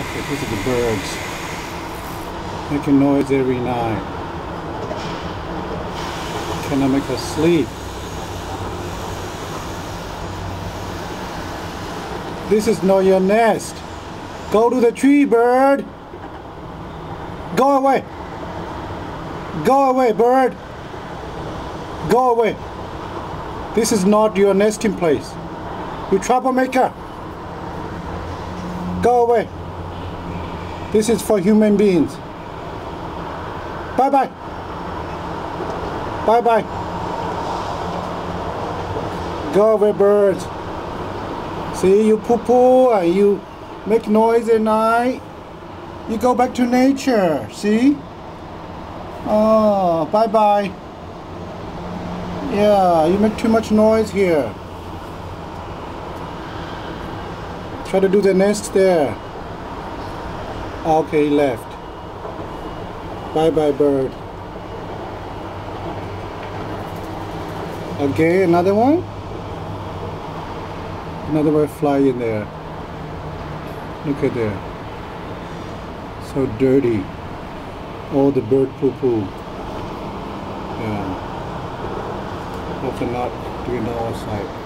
Okay, these are the birds making noise every night. Cannot make us sleep. This is not your nest. Go to the tree, bird. Go away. Go away, bird. Go away. This is not your nesting place. You troublemaker. Go away. This is for human beings. Bye-bye. Bye-bye. Go away, birds. See, you poo-poo and you make noise at night. You go back to nature, see? Oh, bye-bye. Yeah, you make too much noise here. Try to do the nest there. Okay, left. Bye-bye, bird. Okay, another one. Another one fly in there. Look at there. So dirty. All the bird poo-poo. Yeah. Hope they're not doing it outside.